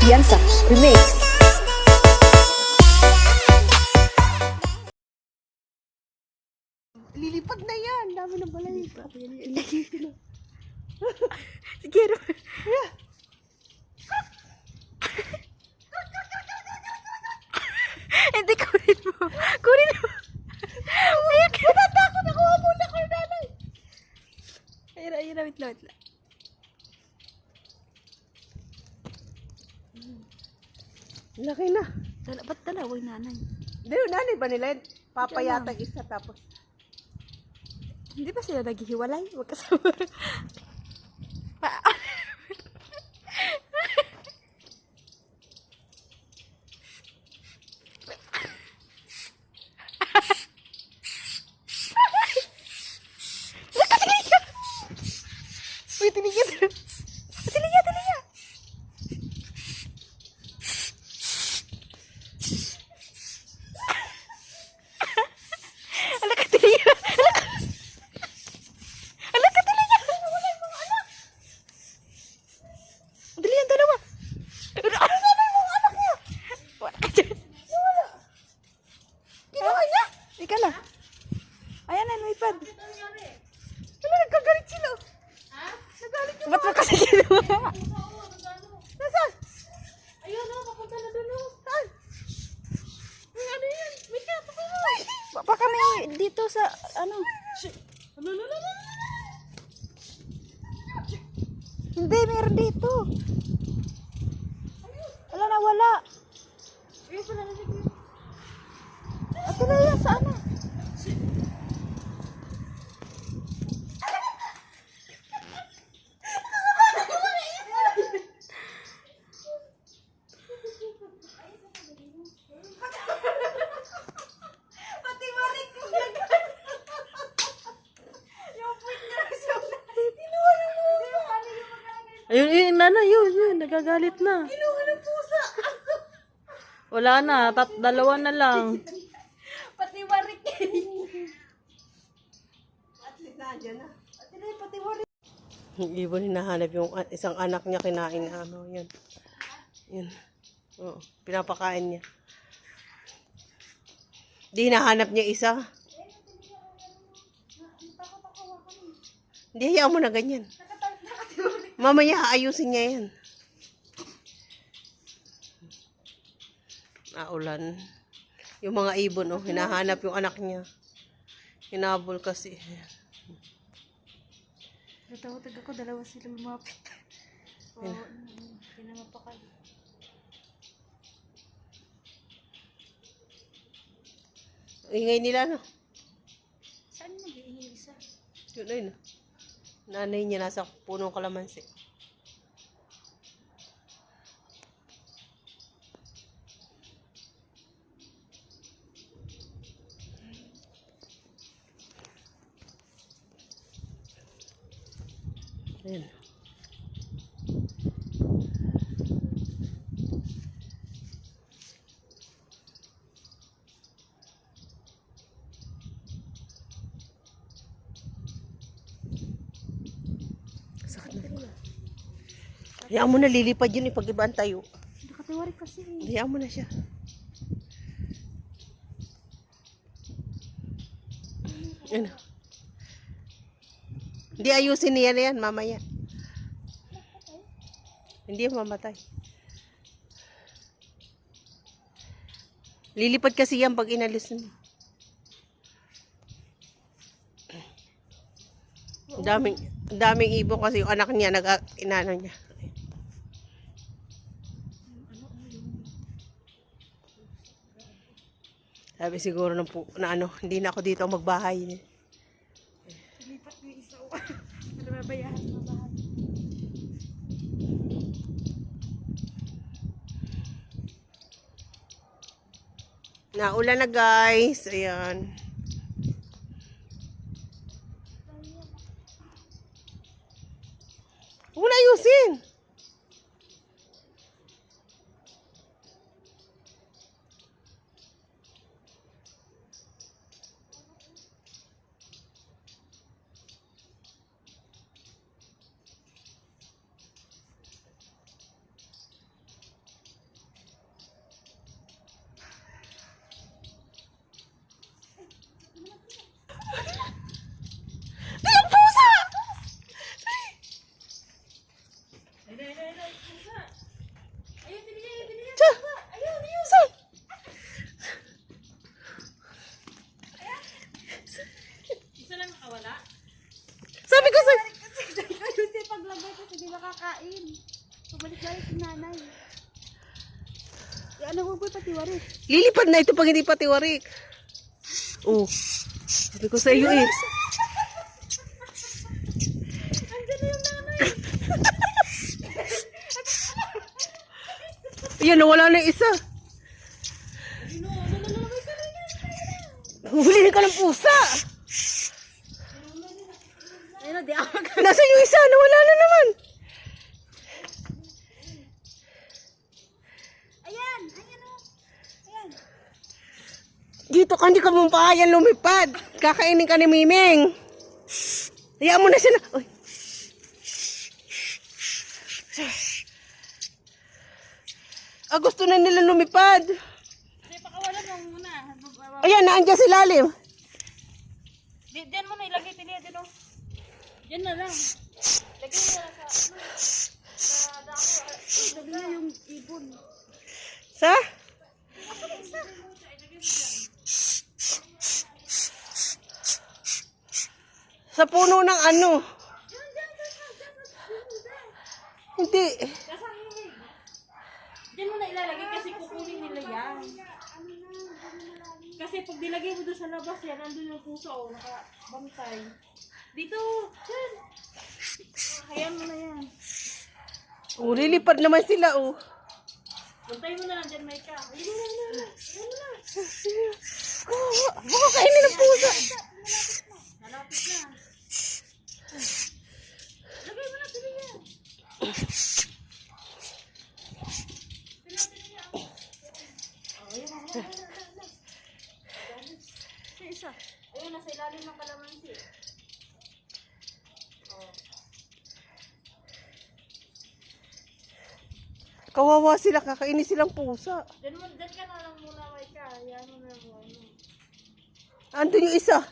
Fianza Remix. Lilipad na yan. Dami na balay. Sige, hindi, kunin mo. Kunin mo. Ayan, Natakot ako. Muna ko nanay. ayun, wait lang. Laki na. Ba't dalaway nanay? Hindi, nanay ba nila? Papayatag isa tapos. Hindi ba sila naghihiwalay? Huwag kasama. Uy, tinigyan. Tinigyan. Ala ka, tinigyan. Ala ka, tinigyan. Wala yung mga anak. Dali yan, dalawa. Ano na yung mga anak niya? Wala. Ginawa niya? Ika na. Ayan na, lumipad. Wala, nagkagalit sila. Nagalit yung Ba't mo kasi ginawa? Nasaan? Ayun o, papunta na doon o. Saan? May ano yan? May kaya, papunta. Baka may dito sa, ano. Hindi, meron dito. Wala na, wala. Ate Lea, saan na? Pati marik mo nagagalit. Yung point niya sa kinuha ng pusa. Ayun, nana, yun, nagagalit na. Kinuha ng pusa. Wala na, dalawa na lang. Pati marik. At least nandiyan na. Pati marik. Yung ibon hinahanap yung isang anak niya kinain na ano, yun. Yun. Oo, pinapakain niya. Di hinahanap niya isa. Hindi, hayaan mo na ganyan. Mamaya aayusin niya yan. Ulan. Yung mga ibon, oh, hinahanap yung anak niya. Hinabol kasi. Natawag ako, dalawa sila lumapit. Pinamapakal. Ingay nila, no? Saan nag-iingay isa? Yun, ayun. Nanay niya nasa punong kalamansi. Ayan. Sakit na rin. Hayaan mo na, lilipad yun pag ibaan tayo. Nakatiwari kasi. Hayaan mo na siya. Ano? Hindi, ayusin niya na yan mamaya. Hindi mamatay. Lilipad kasi yan pag inalis mo. Daming ibon kasi yung anak niya inano niya. Sabi siguro na ano, hindi na ako dito magbahay. Lipat yung isa. Ano mabayahan mo bahay? Naulan na guys. Ayan. Wala ayusin. nanay. Ano mo po patiwarik? Lilipad na ito pag hindi pa tiwarik. Oh. Sabi ko sa iyo eh. Andiyan na yung nanay. Ayan, nawala na yung isa. Huli ka ng pusa. Ayun na, di ako Nasa yung isa, nawala na naman. Ayan! Ayan o! Ayan! Dito ka, hindi ka mumpahayan lumipad. Kakainin ka ni Miming. Hayaan mo na siya na. Uy. Gusto na nila lumipad. Hindi, pakawalan mo muna. Ayan, naandyan si Lalim. Diyan mo na ilagay tiliya din o. Diyan na lang. Lagay mo na sa dako. Lagay na yung ibon. Sa? Sa puno ng ano? Hindi. Diyan mo na ilalagay kasi kukunin nila yan. Kasi pag nilagay mo doon sa labas yan, nandun yung puso o nakabantay. Dito! Diyan! Hayaan mo na yan. Oh, lilipad naman sila, oh. Bantay mo na lang dyan, Maika. Ayun na. Baka kainin ng pusa. Malapit na. Lagay mo na sila yan. Isa. Ayun, nasa ilalim ng kalamansi. Kawawa sila, kakainin silang pusa. Diyan ka na lang muna, Maika. Hayaan mo na mo. Andun yung isa.